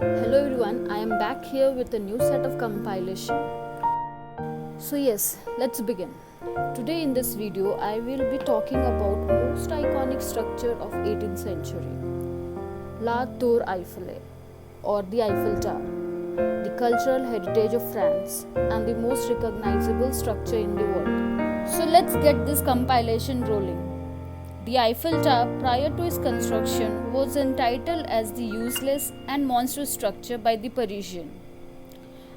Hello everyone, I am back here with a new set of compilation. So yes, let's begin. Today in this video, I will be talking about most iconic structure of 18th century, La Tour Eiffel or the Eiffel Tower, the cultural heritage of France and the most recognizable structure in the world. So let's get this compilation rolling. The Eiffel Tower, prior to its construction, was entitled as the useless and monstrous structure by the Parisian.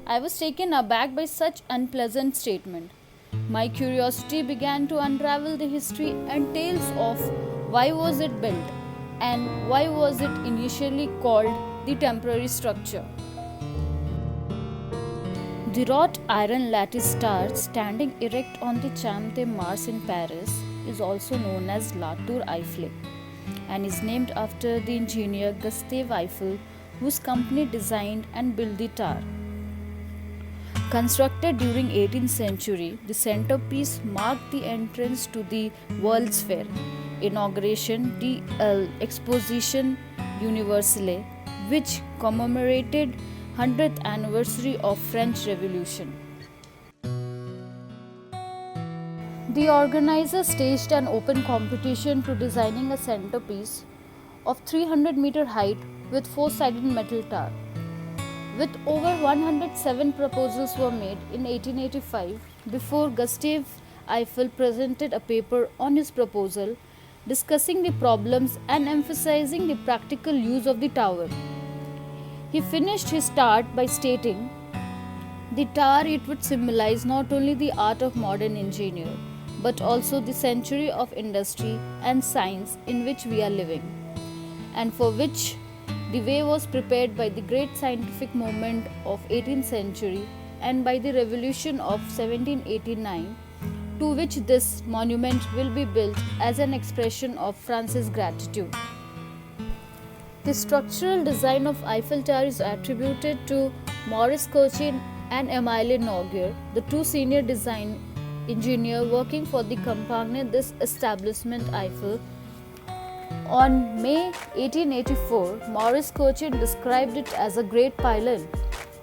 I was taken aback by such unpleasant statement. My curiosity began to unravel the history and tales of why was it built and why was it initially called the temporary structure. The wrought iron lattice tower standing erect on the Champ de Mars in Paris is also known as La Tour Eiffel and is named after the engineer Gustave Eiffel, whose company designed and built the tower. Constructed during 18th century, the centerpiece marked the entrance to the World's Fair, inauguration de l'Exposition Universelle, which commemorated 100th anniversary of French Revolution. The organizers staged an open competition to designing a centerpiece of 300-meter height with four-sided metal tower. With over 107 proposals were made in 1885 before Gustave Eiffel presented a paper on his proposal discussing the problems and emphasizing the practical use of the tower. He finished his start by stating, "The tower it would symbolize not only the art of modern engineer, but also the century of industry and science in which we are living, and for which the way was prepared by the great scientific movement of 18th century and by the revolution of 1789, to which this monument will be built as an expression of France's gratitude." The structural design of Eiffel Tower is attributed to Maurice Cochin and Émile Noguer, the two senior design engineers working for the compagnie des Establishment Eiffel. On May 1884, Maurice Cochin described it as a great pylon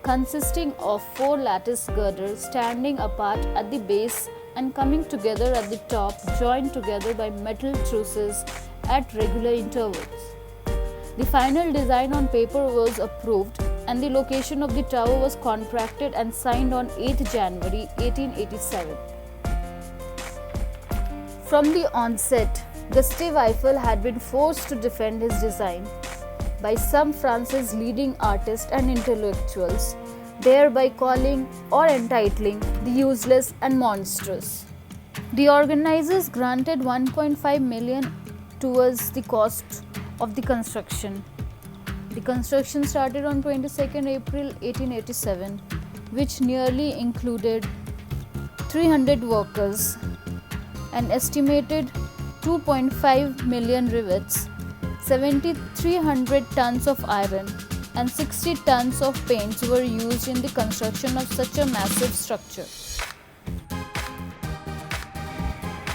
consisting of four lattice girders standing apart at the base and coming together at the top, joined together by metal trusses at regular intervals. The final design on paper was approved and the location of the tower was contracted and signed on 8th January 1887. From the onset, Gustave Eiffel had been forced to defend his design by some France's leading artists and intellectuals, thereby calling or entitling the useless and monstrous. The organizers granted 1.5 million towards the cost of the construction. The construction started on 22nd April 1887, which nearly included 300 workers, an estimated 2.5 million rivets, 7,300 tons of iron, and 60 tons of paints were used in the construction of such a massive structure.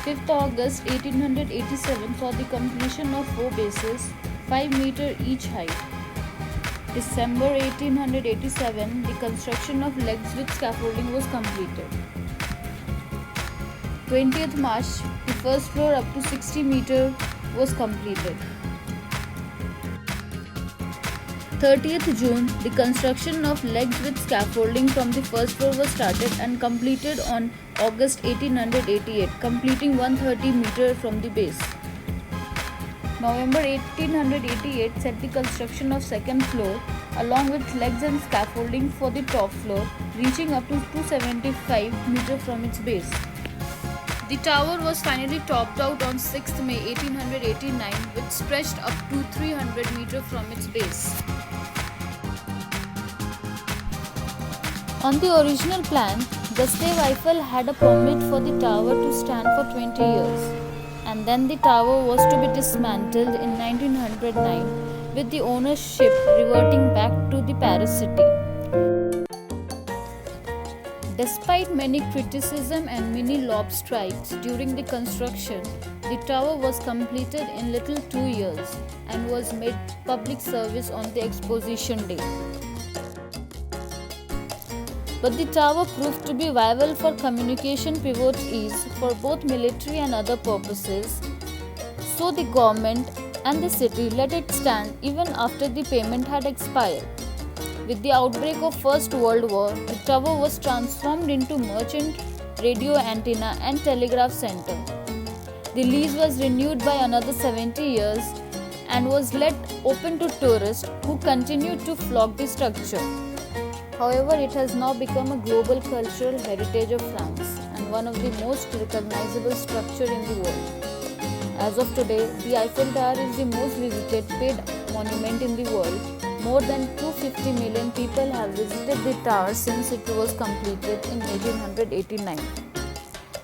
5th August 1887 saw the completion of four bases, 5 meters each height. December 1887, the construction of legs with scaffolding was completed. 20th March, the first floor up to 60 meters was completed. 30th June, the construction of legs with scaffolding from the first floor was started and completed on August 1888, completing 130 meters from the base. November 1888 set the construction of second floor along with legs and scaffolding for the top floor, reaching up to 275 meters from its base. The tower was finally topped out on 6th May 1889, which stretched up to 300 meters from its base. On the original plan, Gustave Eiffel had a permit for the tower to stand for 20 years, and then the tower was to be dismantled in 1909, with the ownership reverting back to the Paris city. Despite many criticism and many lob strikes during the construction, the tower was completed in little 2 years and was made public service on the exposition day. But the tower proved to be viable for communication pivot ease for both military and other purposes, so the government and the city let it stand even after the payment had expired. With the outbreak of First World War, the tower was transformed into merchant radio antenna and telegraph center. The lease was renewed by another 70 years and was let open to tourists who continued to flock the structure. However, it has now become a global cultural heritage of France and one of the most recognizable structures in the world. As of today, the Eiffel Tower is the most visited paid monument in the world. More than 250 million people have visited the tower since it was completed in 1889.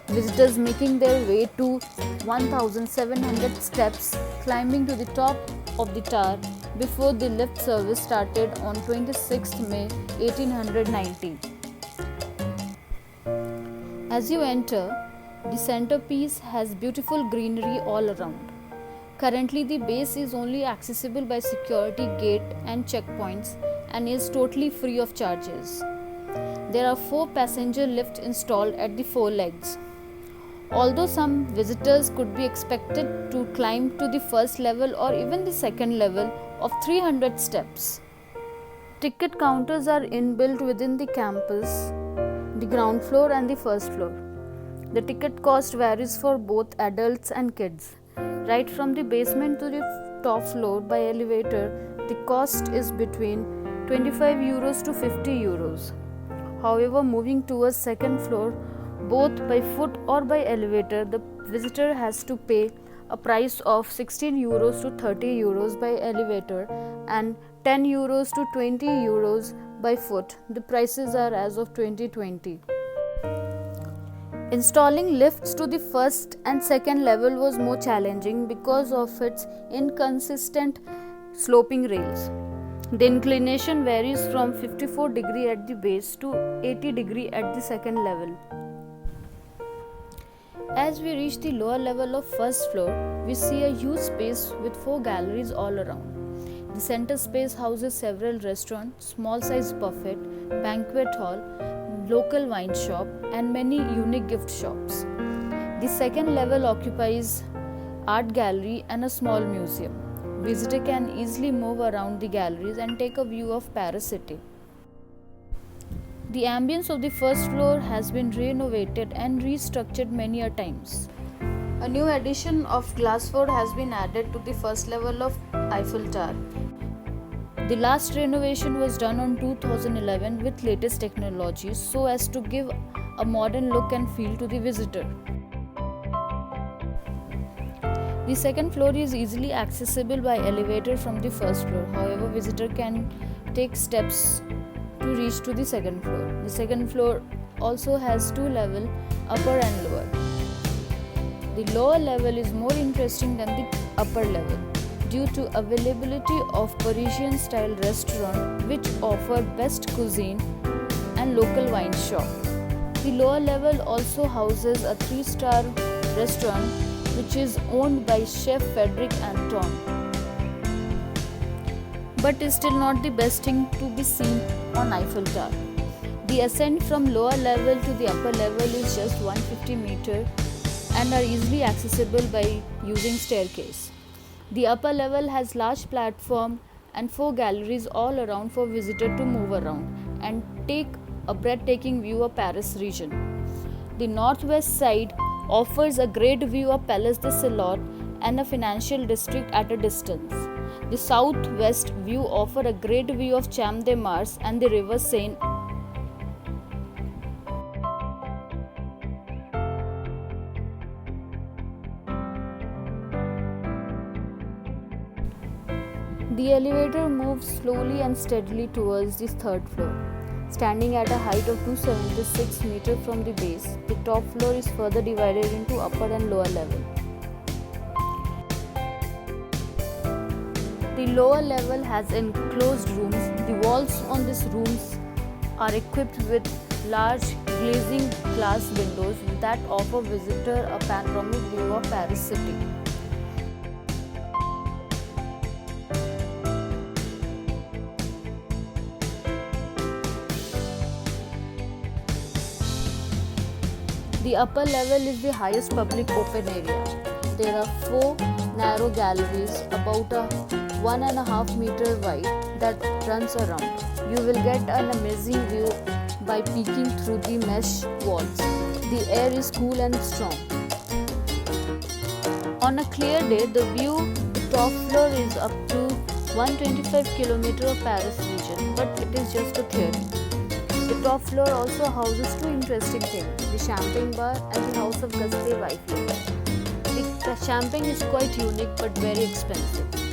Visitors making their way to 1,700 steps climbing to the top of the tower before the lift service started on 26 May 1890. As you enter, the centerpiece has beautiful greenery all around. Currently, the base is only accessible by security gate and checkpoints and is totally free of charges. There are 4 passenger lifts installed at the 4 legs. Although some visitors could be expected to climb to the first level or even the second level of 300 steps. Ticket counters are inbuilt within the campus, the ground floor and the first floor. The ticket cost varies for both adults and kids. Right from the basement to the top floor by elevator, the cost is between 25 euros to 50 euros. However, moving towards second floor, both by foot or by elevator, the visitor has to pay a price of 16 euros to 30 euros by elevator and 10 euros to 20 euros by foot. The prices are as of 2020. Installing lifts to the first and second level was more challenging because of its inconsistent sloping rails. The inclination varies from 54 degree at the base to 80 degree at the second level. As we reach the lower level of first floor, we see a huge space with 4 galleries all around. The center space houses several restaurants, small-sized buffet, banquet hall, local wine shop and many unique gift shops. The second level occupies art gallery and a small museum. Visitor can easily move around the galleries and take a view of Paris city. The ambience of the first floor has been renovated and restructured many a times. A new addition of glass floor has been added to the first level of Eiffel Tower. The last renovation was done on 2011 with latest technologies so as to give a modern look and feel to the visitor. The second floor is easily accessible by elevator from the first floor. However, visitor can take steps to reach to the second floor. The second floor also has 2 levels, upper and lower. The lower level is more interesting than the upper level due to availability of Parisian style restaurant which offer best cuisine and local wine shop. The lower level also houses a 3-star restaurant which is owned by Chef Frederic Anton, but is still not the best thing to be seen on Eiffel Tower. The ascent from lower level to the upper level is just 150 meters and are easily accessible by using staircase. The upper level has large platform and 4 galleries all around for visitor to move around and take a breathtaking view of Paris region. The northwest side offers a great view of Place de Salon and a financial district at a distance. The southwest view offers a great view of Champ de Mars and the river Seine. The elevator moves slowly and steadily towards the 3rd floor. Standing at a height of 276 meters from the base, the top floor is further divided into upper and lower level. The lower level has enclosed rooms. The walls on these rooms are equipped with large glazing glass windows that offer visitor a panoramic view of Paris city. The upper level is the highest public open area. There are 4 narrow galleries about a 1.5 meter wide that runs around. You will get an amazing view by peeking through the mesh walls. The air is cool and strong. On a clear day, the view top floor is up to 125 km of Paris region, but it is just a theory. The top floor also houses 2 interesting things, the champagne bar and the house of Gaston Eiffel. The champagne is quite unique but very expensive.